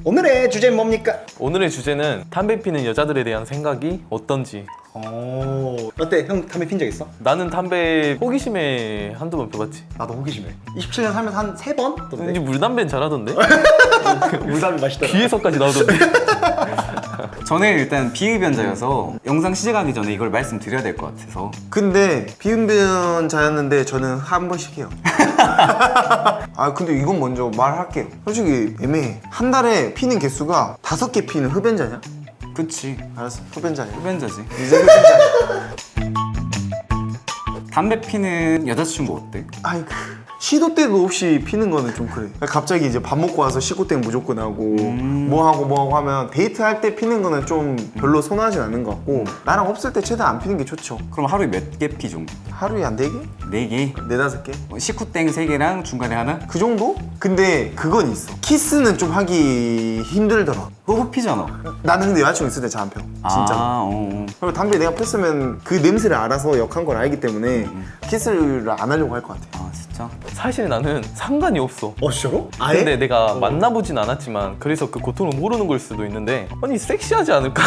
오늘의 주제는 뭡니까? 오늘의 주제는 담배 피는 여자들에 대한 생각이 어떤지. 어때? 형 담배 핀 적 있어? 나는 담배 호기심에 한두 번 펴봤지. 나도 호기심해. 27년 살면서 한 3번? 이제 물담배는 잘하던데? 물담배 맛있더라. 귀에서까지 나오던데? 저는 일단 비흡연자여서 영상 시작하기 전에 이걸 말씀드려야 될 것 같아서. 근데 비흡연자였는데 저는 한 번씩 해요. 아 근데 이건 먼저 말할게요. 솔직히 애매해. 한 달에 피는 개수가 5개 피는 흡연자냐? 그치, 알았어, 흡연자냐? 흡연자지. 이제 흡연자야. 담배 피는 여자친구 어때? 아이고, 시도 때도 없이 피는 거는 좀 그래. 갑자기 이제 밥 먹고 와서 시고 땡 무조건 하고 뭐 하고 하면 데이트할 때 피는 거는 좀 별로 선호하진 않는 것 같고, 나랑 없을 때 최대한 안 피는 게 좋죠. 그럼 하루에 몇 개 피 정도? 하루에 한 4개? 4개? 4-5개? 식후땡 3개랑 중간에 하나? 그 정도? 근데 그건 있어. 키스는 좀 하기 힘들더라. 그거 피잖아. 나는 근데 여자친구 있을 때 잘 안 펴. 진짜로. 그리고 담배 내가 폈으면 그 냄새를 알아서 역한 걸 알기 때문에 키스를 안 하려고 할 것 같아. 아 진짜? 사실 나는 상관이 없어. 진짜로? 아예? 근데 내가 만나보진 않았지만 그래서 그 고통을 모르는 걸 수도 있는데, 아니 섹시하지 않을까?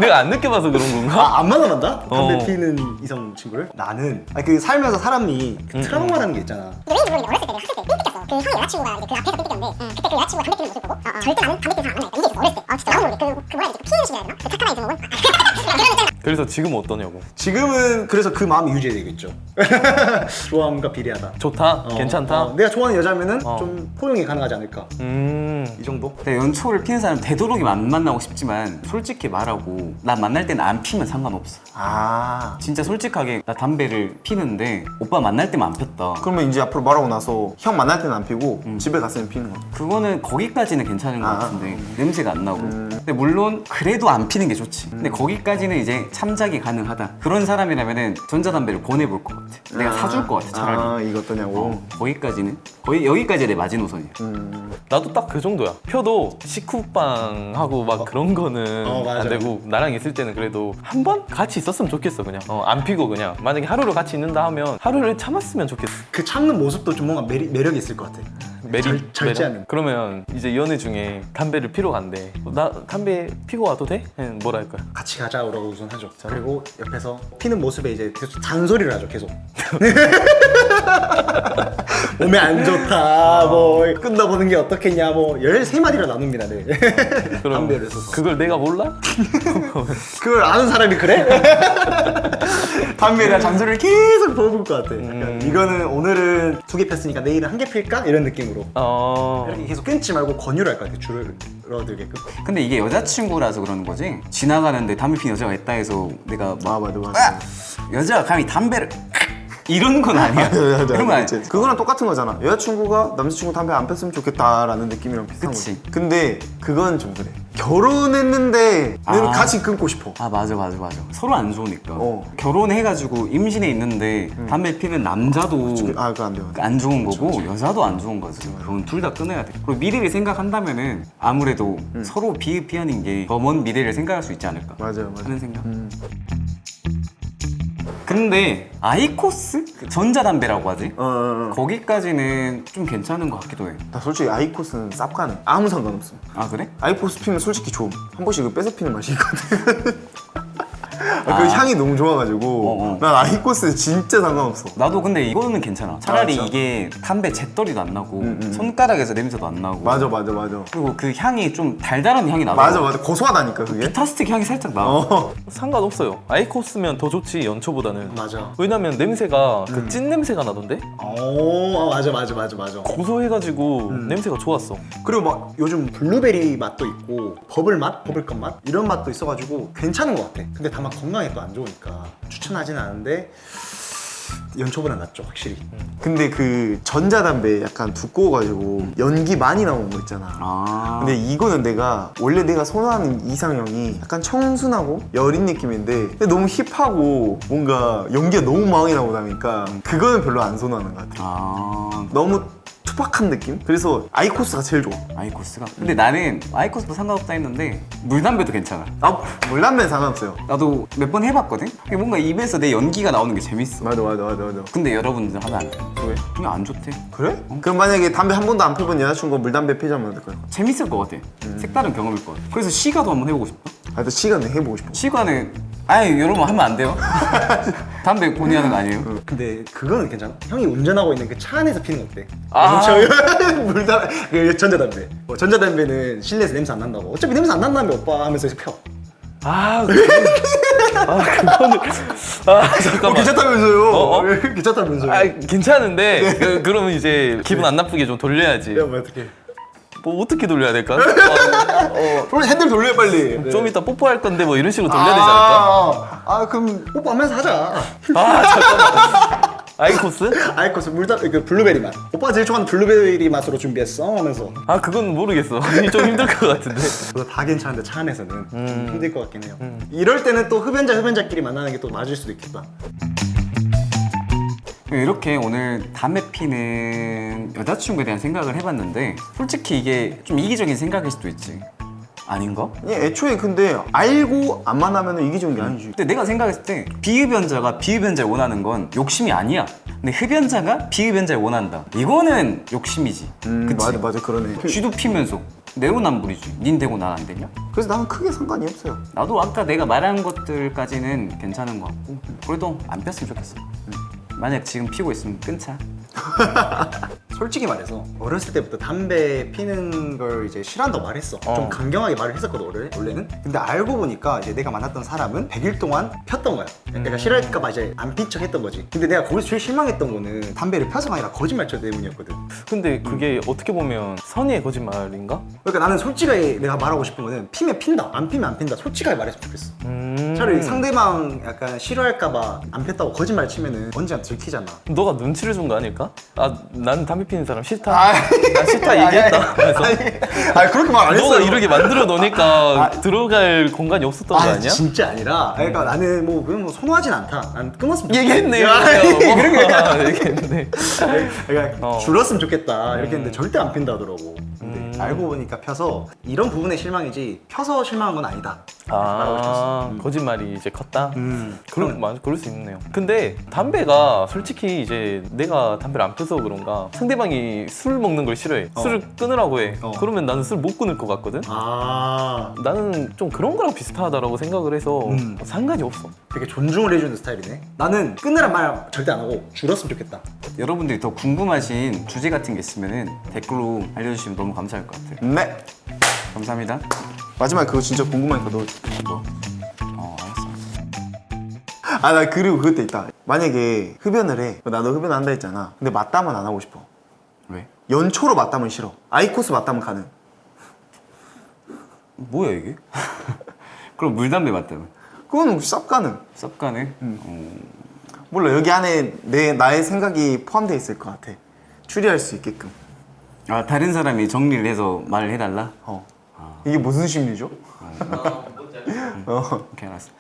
내가 안 느껴봐서 그런 건가? 안 만나봤다? 담배 어. 피는 이성 친구를? 나는 그 살면서 사람이 그 트라우마라는 게 있잖아. 왠지 모르게 어렸을 때 내가 학생 때 삥 뜯겼어. 그 형의 여자친구가 이제 그 앞에서 삥 뜯겼는데 그때 그 여자친구가 담배 피는 모습을 보고 절대 나는 담배 피는 사람 안 만나겠다. 이게 있었어 어렸을 때. 진짜 나도 모르게 그 뭐라 해야 되지? 그 피해의식이라 해야 되나? 그 착한 아이 증후군? 그런 있잖아. 그래서 지금은 어떠냐고. 지금은 그래서 그 마음이 유지되겠죠. 좋아함과 비례하다. 좋다? 괜찮다? 내가 좋아하는 여자면은 어. 좀 포용이 가능하지 않을까. 이 정도? 근데 연초를 피는 사람 되도록이면 안 만나고 싶지만 솔직히 말하고 나 만날 때는 안 피면 상관없어. 아, 진짜 솔직하게 나 담배를 피는데 오빠 만날 때만 안 폈다. 그러면 이제 앞으로 말하고 나서 형 만날 때는 안 피고 집에 갔으면 피는 거. 그거는 거기까지는 괜찮은 것 아. 같은데 냄새가 안 나고. 근데 물론 그래도 안 피는 게 좋지. 근데 거기까지는 이제 참작이 가능하다. 그런 사람이라면은 전자담배를 권해볼 것 같아. 내가 사줄 것 같아 차라리. 아, 이거 어떠냐고. 거기까지는 거의 여기까지 내 마지노선이야. 나도 딱 그 정도야. 펴도 식후빵 하고 막 그런 거는 맞아. 안 되고, 나랑 있을 때는 그래도 한 번 같이 있었으면 좋겠어. 그냥 안 피고 그냥 만약에 하루를 같이 있는다 하면 하루를 참았으면 좋겠어. 그 참는 모습도 좀 뭔가 매력이 있을 것 같아. 절제하는. 그러면 이제 연애 중에 담배를 피러 간대. 나 담배 피고 와도 돼? 뭐라 할 거야? 같이 가자라고 우선 하죠. 그리고 옆에서 피는 모습에 이제 계속 잔소리를 하죠. 계속. 몸에 안 좋다. 뭐 끊어보는 게 어떻겠냐. 뭐 13마디를 나눕니다. 네. 그럼 담배를 써서. 그걸 내가 몰라? 그걸 아는 사람이 그래? 담배랑 잔소리를 계속 퍼붓을 것 같아. 약간 이거는 오늘은 2개 폈으니까 내일은 1개 필까? 이런 느낌으로. 이렇게 계속 끊지 말고 권유를 할 것 같아. 줄어들게끔. 근데 이게 여자친구라서 그러는 거지. 지나가는데 담배 피는 여자가 있다 해서 내가 막 맞아. 여자가 감히 담배를 이런 건 아니야. 이런 건 아니야. 그거랑 똑같은 거잖아. 여자친구가 남자친구 담배 안 폈으면 좋겠다라는 느낌이랑 비슷한 그치. 거지. 근데 그건 좀 그래. 결혼했는데는 같이 끊고 싶어. 아 맞아. 서로 안 좋으니까. 어. 결혼해가지고 임신해 있는데 담배 피는 남자도 아, 그거 안 돼요. 안 좋은 거고 여자도 안 좋은 거지. 그건 둘 다 끊어야 돼. 그리고 미래를 생각한다면은 아무래도 서로 비흡비하는 게 더 먼 미래를 생각할 수 있지 않을까 맞아요. 하는 생각. 근데 아이코스? 그 전자담배라고 하지? 거기까지는 좀 괜찮은 것 같기도 해. 나 솔직히 아이코스는 쌉가네. 아무 상관없어. 아 그래? 아이코스 피면 솔직히 좀 한 번씩 이거 뺏어 피는 맛이 있거든. 그 향이 너무 좋아가지고 난 아이코스 진짜 상관없어. 나도 근데 이거는 괜찮아. 차라리 진짜? 이게 담배 잿더리도 안 나고 손가락에서 냄새도 안 나고. 맞아. 그리고 그 향이 좀 달달한 향이 나고. 맞아. 고소하다니까 그게. 비타스틱 향이 살짝 나. 상관없어요. 아이코스면 더 좋지, 연초보다는. 맞아. 왜냐면 냄새가 그 찐 냄새가 나던데? 맞아. 고소해가지고 냄새가 좋았어. 그리고 막 요즘 블루베리 맛도 있고 버블 맛, 버블컵 맛 이런 맛도 있어가지고 괜찮은 것 같아. 근데 다만 건강에 또 안 좋으니까 추천하진 않은데 연초보다 낫죠, 확실히. 근데 그 전자담배 약간 두꺼워가지고 연기 많이 나오는 거 있잖아. 아. 근데 이거는 원래 내가 선호하는 이상형이 약간 청순하고 여린 느낌인데 근데 너무 힙하고 뭔가 연기가 너무 많이 나오다 보니까 그거는 별로 안 선호하는 것 같아. 아. 너무 투박한 느낌? 그래서 아이코스가 제일 좋아. 아이코스가. 근데 나는 아이코스도 상관없다 했는데 물담배도 괜찮아. 아 물담배는 상관없어요. 나도 몇 번 해봤거든? 이게 뭔가 입에서 내 연기가 나오는 게 재밌어. 맞아. 근데 여러분들 하면 안 돼. 왜? 그냥 안 좋대. 그래? 그럼 만약에 담배 한 번도 안 펴본 여자친구가 물담배 피자면 어떨 거야? 재밌을 것 같아. 색다른 경험일 것 같아. 그래서 시가도 한번 해보고 싶다. 아, 나 시간을 해보고 싶어. 시가는 아니 여러분 하면 안 돼요. 담배 본의 하는 거 아니에요? 근데 그거는 괜찮아. 형이 운전하고 있는 그 차 안에서 피는 거 어때? 아. 물담배, 그 전자담배. 전자담배는 실내에서 냄새 안 난다고. 어차피 냄새 안 난다며 오빠 하면서 펴. 그거는 잠깐만. 괜찮다면서요? 어? 괜찮다면서요? 괜찮은데 그러면 이제 기분 안 나쁘게 좀 돌려야지. 야, 뭐 어떻게? 뭐 어떻게 돌려야 될까? 핸들 돌려 빨리. 좀 이따 뽀뽀할 건데 뭐 이런 식으로 돌려야 되지 않을까? 그럼 뽀뽀하면서 하자. 잠깐만. 아이코스? 아이코스 그 블루베리 맛. 오빠가 제일 좋아하는 블루베리 맛으로 준비했어 하면서. 그건 모르겠어. 좀 힘들 것 같은데. 그거 다 괜찮은데 차 안에서는 좀 힘들 것 같긴 해요. 이럴 때는 또 흡연자끼리 만나는 게 또 맞을 수도 있겠다. 이렇게 오늘 담배 피는 여자친구에 대한 생각을 해봤는데 솔직히 이게 좀 이기적인 생각일 수도 있지. 아닌가? 애초에 근데 알고 안 만나면 이기적인 게 아니지. 근데 내가 생각했을 때 비흡연자가 비흡연자를 원하는 건 욕심이 아니야. 근데 흡연자가 비흡연자를 원한다. 이거는 욕심이지. 그치? 맞아 그러네. 쥐도 피면서 내로남불이지. 닌 되고 난 안 되냐? 그래서 나는 크게 상관이 없어요. 나도 아까 내가 말한 것들까지는 괜찮은 것 같고 그래도 안 폈으면 좋겠어. 만약 지금 피고 있으면 끊자. 솔직히 말해서 어렸을 때부터 담배 피는 걸 이제 싫어한다고 말했어. 좀 강경하게 말을 했었거든 원래는. 근데 알고 보니까 이제 내가 만났던 사람은 100일 동안 폈던 거야. 그러니까 싫어할까 봐 이제 안 핀 척 했던 거지. 근데 내가 거기서 제일 실망했던 거는 담배를 펴서가 아니라 거짓말처 때문이었거든. 근데 그게 어떻게 보면 선의의 거짓말인가? 그러니까 나는 솔직하게 내가 말하고 싶은 거는 피면 핀다, 안 피면 안 핀다. 솔직하게 말했으면 좋겠어. 차라리 상대방 약간 싫어할까 봐 안 폈다고 거짓말 치면은 언제나 들키잖아. 너가 눈치를 준 거 아닐까? 난 담배 피는 사람 싫다. 난 싫다 얘기했다. 그래서 그렇게 말 안 했어요. 너가 이렇게 만들어 놓으니까 들어갈 공간이 없었던 거 아니야? 진짜 아니라. 그러니까 나는 뭐 그냥 뭐 선호하진 않다. 난 끊었으면 얘기했네. 얘기했네. 그러니까 줄었으면 좋겠다 이렇게 했는데 절대 안 핀다 하더라고. 근데 알고 보니까 펴서 이런 부분에 실망이지 펴서 실망한 건 아니다. 말하고 싶었어. 거짓말이 이제 컸다. 그럴 수 있네요. 근데 담배가 솔직히 이제 내가 담배를 안 펴서 그런가 상대방이 술 먹는 걸 싫어해. 술을 끊으라고 해. 그러면 나는 술 못 끊을 것 같거든. 나는 좀 그런 거랑 비슷하다라고 생각을 해서 상관이 없어. 되게 존중을 해주는 스타일이네. 나는 끊으란 말 절대 안 하고 줄었으면 좋겠다. 여러분들이 더 궁금하신 주제 같은 게 있으면 댓글로 알려주시면 너무 감사할 것 같아요. 네. 감사합니다. 마지막에 그거 진짜 궁금하니까 넣어줄게. 뭐? 알았어. 나 그리고 그것도 있다. 만약에 흡연을 해. 나도 흡연한다 했잖아. 근데 맞담은 안 하고 싶어. 왜? 연초로 맞담은 싫어. 아이코스 맞담은 가능. 뭐야 이게? 그럼 물담배 맞다면? 그건 쌉 가능. 쌉가네? 몰라, 여기 안에 나의 생각이 포함되어 있을 것 같아. 추리할 수 있게끔. 다른 사람이 정리를 해서 말을 해달라? 이게 무슨 심리죠? 오케이 알았어.